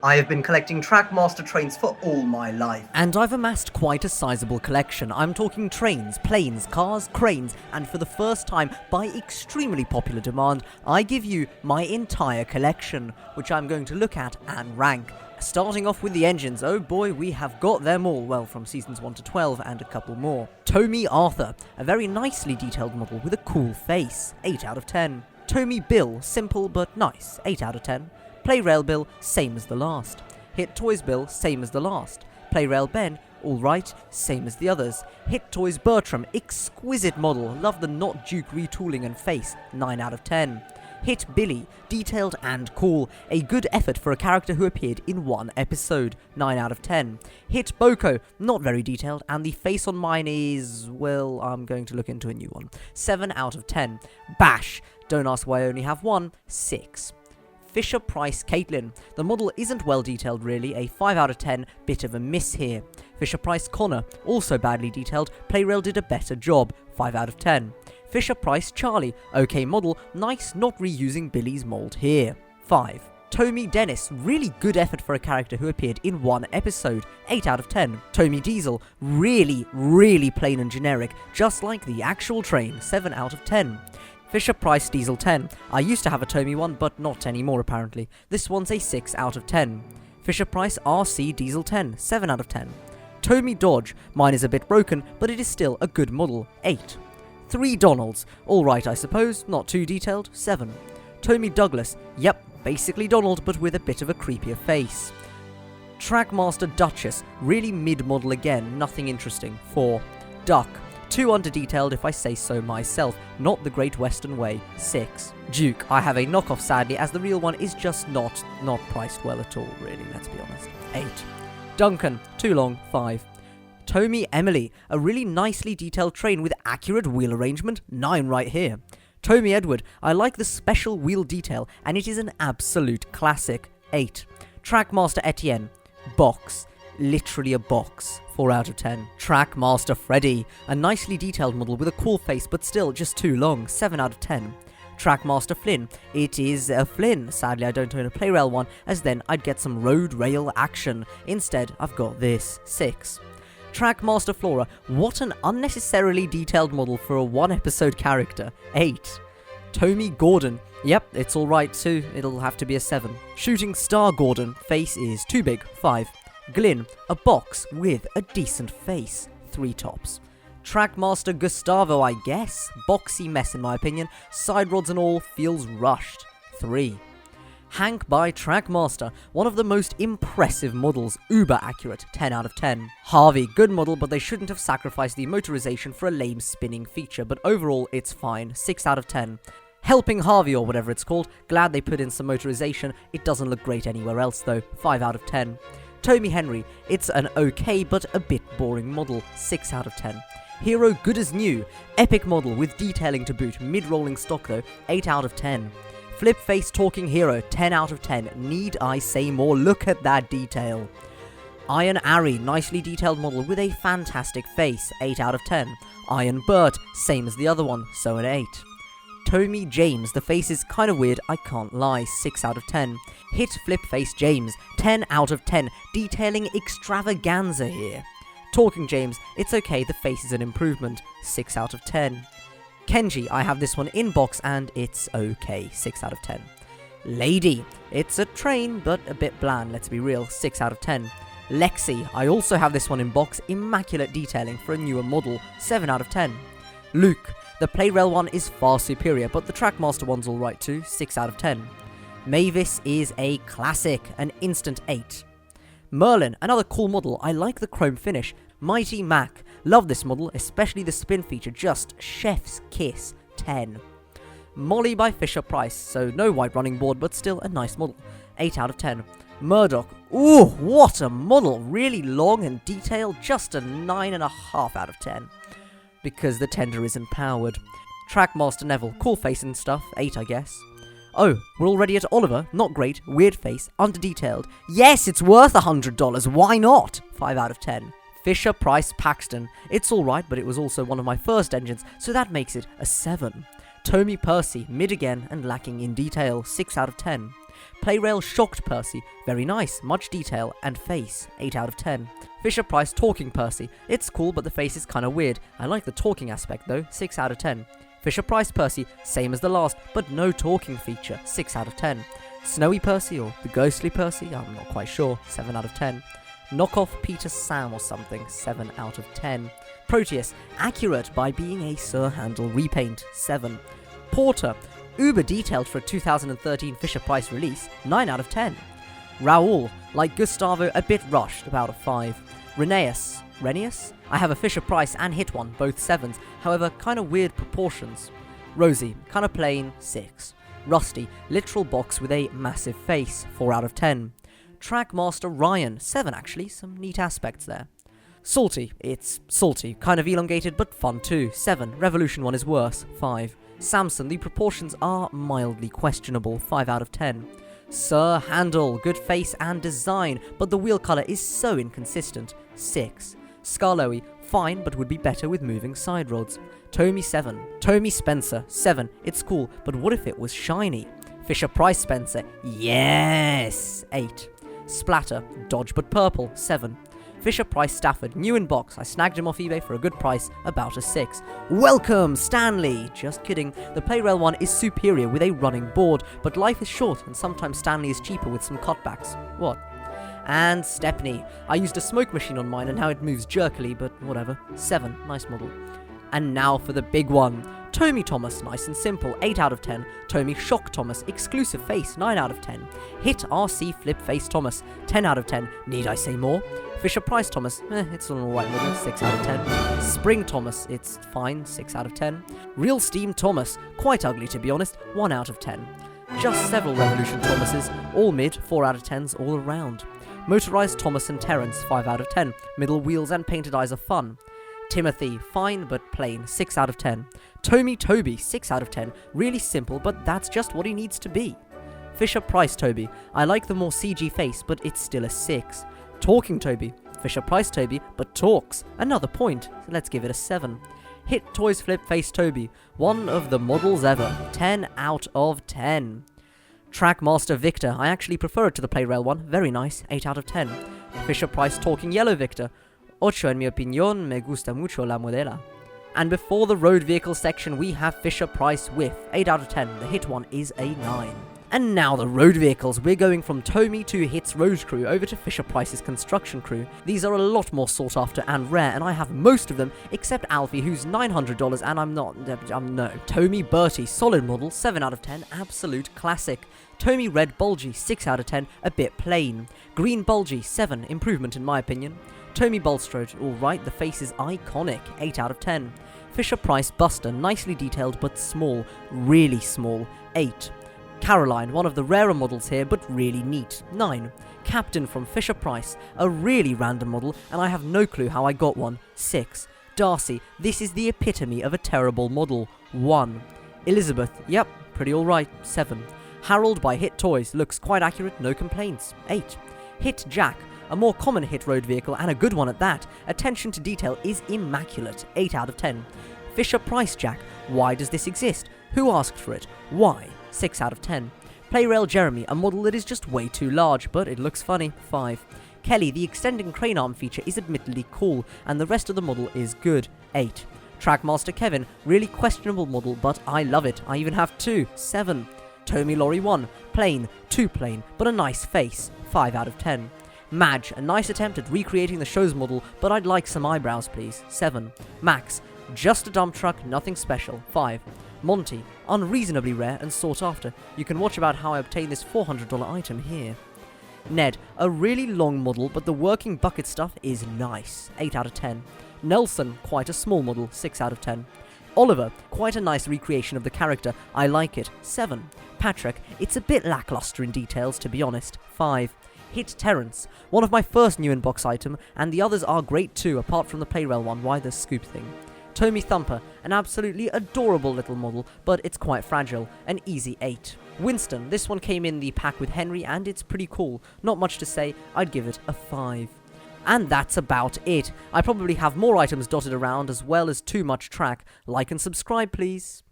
I have been collecting Trackmaster trains for all my life. And I've amassed quite a sizable collection. I'm talking trains, planes, cars, cranes, and for the first time, by extremely popular demand, I give you my entire collection, which I'm going to look at and rank. Starting off with the engines, oh boy, we have got them all, well, from seasons 1 to 12 and a couple more. Tomy Arthur, a very nicely detailed model with a cool face, 8 out of 10. Tomy Bill, simple but nice, 8 out of 10. Playrail Bill, same as the last. Hit Toys Bill, same as the last. Playrail Ben, alright, same as the others. Hit Toys Bertram, exquisite model, love the not Duke retooling and face, 9 out of 10. Hit Billy, detailed and cool, a good effort for a character who appeared in one episode, 9 out of 10. Hit Boko, not very detailed, and the face on mine is, well, I'm going to look into a new one, 7 out of 10. Bash, don't ask why I only have one, 6. Fisher-Price Caitlin. The model isn't well detailed really, a 5 out of 10, bit of a miss here. Fisher-Price Connor, also badly detailed, Playrail did a better job, 5 out of 10. Fisher-Price Charlie, okay model, nice not reusing Billy's mold here, 5. Tomy Dennis, really good effort for a character who appeared in one episode, 8 out of 10. Tomy Diesel, really plain and generic, just like the actual train, 7 out of 10. Fisher-Price Diesel 10. I used to have a Tomy one, but not anymore apparently. This one's a 6 out of 10. Fisher-Price RC Diesel 10, 7 out of 10. Tomy Dodge. Mine is a bit broken, but it is still a good model, 8. 3 Donalds. Alright I suppose, not too detailed, 7. Tomy Douglas. Yep, basically Donald, but with a bit of a creepier face. Trackmaster Duchess. Really mid-model again, nothing interesting, 4. Duck. Too under-detailed if I say so myself, not the Great Western way, 6. Duke, I have a knockoff sadly, as the real one is just not priced well at all, really, let's be honest, 8. Duncan, too long, 5. Tomy Emily, a really nicely detailed train with accurate wheel arrangement, 9 right here. Tomy Edward, I like the special wheel detail, and it is an absolute classic, 8. Trackmaster Etienne, box. Literally a box, 4 out of 10. Trackmaster Freddy, a nicely detailed model with a cool face but still just too long, 7 out of 10. Trackmaster Flynn, it is a Flynn, sadly I don't own a Playrail one as then I'd get some road rail action, instead I've got this, 6. Trackmaster Flora, what an unnecessarily detailed model for a 1 episode character, 8. Tomy Gordon, yep, it's alright too, it'll have to be a 7. Shooting Star Gordon, face is too big, 5. Glyn, a box with a decent face, 3 tops. Trackmaster Gustavo, I guess, boxy mess in my opinion, side rods and all, feels rushed, 3. Hank by Trackmaster, one of the most impressive models, uber accurate, 10 out of 10. Harvey, good model, but they shouldn't have sacrificed the motorization for a lame spinning feature, but overall it's fine, 6 out of 10. Helping Harvey or whatever it's called, glad they put in some motorization, it doesn't look great anywhere else though, 5 out of 10. Tomy Henry, it's an okay but a bit boring model, 6 out of 10. Hero good as new, epic model with detailing to boot, mid-rolling stock though, 8 out of 10. Flip face talking hero, 10 out of 10, need I say more, look at that detail. Iron Ari, nicely detailed model with a fantastic face, 8 out of 10. Iron Bert, same as the other one, so an 8. Tomy James, the face is kinda weird, I can't lie, 6 out of 10. Hit Flip Face James, 10 out of 10, detailing extravaganza here. Talking James, it's okay, the face is an improvement, 6 out of 10. Kenji, I have this one in box and it's okay, 6 out of 10. Lady, it's a train but a bit bland, let's be real, 6 out of 10. Lexi, I also have this one in box, immaculate detailing for a newer model, 7 out of 10. Luke, the Playrail one is far superior, but the Trackmaster one's alright too, 6 out of 10. Mavis is a classic, an instant 8. Merlin, another cool model, I like the chrome finish. Mighty Mac, love this model, especially the spin feature, just chef's kiss, 10. Molly by Fisher-Price, so no white running board, but still a nice model, 8 out of 10. Murdoch, ooh, what a model, really long and detailed, just a 9.5 out of 10. Because the tender isn't powered. Trackmaster Neville, cool face and stuff, 8 I guess. Oh, we're already at Oliver, not great, weird face, under-detailed. Yes, it's worth $100, why not? 5 out of 10. Fisher-Price Paxton, it's alright, but it was also one of my first engines, so that makes it a 7. Tomy Percy, mid again and lacking in detail, 6 out of 10. Playrail Shocked Percy, very nice, much detail, and face, 8 out of 10. Fisher-Price Talking Percy, it's cool but the face is kinda weird. I like the talking aspect though, 6 out of 10. Fisher-Price Percy, same as the last, but no talking feature, 6 out of 10. Snowy Percy, or the Ghostly Percy, I'm not quite sure, 7 out of 10. Knockoff Peter Sam or something, 7 out of 10. Proteus, accurate by being a Sir Handel repaint, 7. Porter, uber detailed for a 2013 Fisher-Price release, 9 out of 10. Raoul, like Gustavo, a bit rushed, about a 5. Renius? I have a Fisher-Price and hit one, both 7s, however kinda weird proportions. Rosie, kinda plain, 6. Rusty, literal box with a massive face, 4 out of 10. Trackmaster Ryan, 7 actually, some neat aspects there. Salty, it's salty, kind of elongated but fun too, 7. Revolution 1 is worse, 5. Samson, the proportions are mildly questionable, 5 out of 10. Sir Handel, good face and design, but the wheel colour is so inconsistent, 6. Scarloey, fine but would be better with moving side rods. Tommy 7. Tommy Spencer, 7. It's cool, but what if it was shiny? Fisher-Price Spencer, yes! 8. Splatter, dodge but purple, 7. Fisher-Price Stafford, new in box. I snagged him off eBay for a good price, about a 6. Welcome, Stanley! Just kidding. The Playrail one is superior with a running board, but life is short and sometimes Stanley is cheaper with some cutbacks. What? And Stepney. I used a smoke machine on mine and now it moves jerkily, but whatever. 7. Nice model. And now for the big one. Tommy Thomas, nice and simple, 8 out of 10. Tommy Shock Thomas, exclusive face, 9 out of 10. Hit RC Flip Face Thomas, 10 out of 10. Need I say more? Fisher-Price Thomas, it's an alright model, 6 out of 10. Spring Thomas, it's fine, 6 out of 10. Real Steam Thomas, quite ugly to be honest, 1 out of 10. Just several Revolution Thomases, all mid, 4 out of 10s all around. Motorized Thomas and Terrence, 5 out of 10. Middle wheels and painted eyes are fun. Timothy, fine but plain, 6 out of 10. Tommy Toby, 6 out of 10. Really simple, but that's just what he needs to be. Fisher-Price Toby, I like the more CG face, but it's still a 6. Talking Toby, Fisher-Price Toby, but talks, another point, so let's give it a 7. Hit Toys Flip Face Toby, one of the models ever, 10 out of 10. Trackmaster Victor, I actually prefer it to the Playrail one, very nice, 8 out of 10. Fisher-Price Talking Yellow Victor, 8 en mi opinión, me gusta mucho la modela. And before the road vehicle section, we have Fisher-Price Whiff, 8 out of 10. The hit one is a 9. And now the road vehicles. We're going from Tommy to Hit's Road Crew over to Fisher-Price's Construction Crew. These are a lot more sought after and rare, and I have most of them, except Alfie, who's $900, and I'm not, no. Tommy Bertie, solid model, 7 out of 10, absolute classic. Tommy Red Bulgy, 6 out of 10, a bit plain. Green Bulgy, 7, improvement in my opinion. Tommy Bulstrode, alright, the face is iconic, 8 out of 10. Fisher-Price Buster, nicely detailed but small, really small, 8. Caroline, one of the rarer models here, but really neat, 9. Captain from Fisher-Price, a really random model, and I have no clue how I got one, 6. Darcy, this is the epitome of a terrible model, 1. Elizabeth, yep, pretty alright, 7. Harold by Hit Toys, looks quite accurate, no complaints, 8. Hit Jack, a more common hit road vehicle and a good one at that. Attention to detail is immaculate, 8 out of 10. Fisher-Price Jack, why does this exist? Who asked for it? Why? 6 out of 10. Playrail Jeremy, a model that is just way too large, but it looks funny, 5. Kelly, the extending crane arm feature is admittedly cool, and the rest of the model is good, 8. Trackmaster Kevin, really questionable model, but I love it, I even have 2, 7. Tommy Lorry 1, plain, too plain, but a nice face, 5 out of 10. Madge, a nice attempt at recreating the show's model, but I'd like some eyebrows please, 7. Max, just a dump truck, nothing special, 5. Monty, unreasonably rare and sought after. You can watch about how I obtained this $400 item here. Ned, a really long model, but the working bucket stuff is nice, 8 out of 10. Nelson, quite a small model, 6 out of 10. Oliver, quite a nice recreation of the character, I like it, 7. Patrick, it's a bit lackluster in details to be honest, 5. Hit Terrence, one of my first new in-box item, and the others are great too, apart from the Playrail one, why the scoop thing. Tommy Thumper, an absolutely adorable little model, but it's quite fragile, an easy 8. Winston, this one came in the pack with Henry, and it's pretty cool, not much to say, I'd give it a 5. And that's about it. I probably have more items dotted around as well as too much track. Like and subscribe please.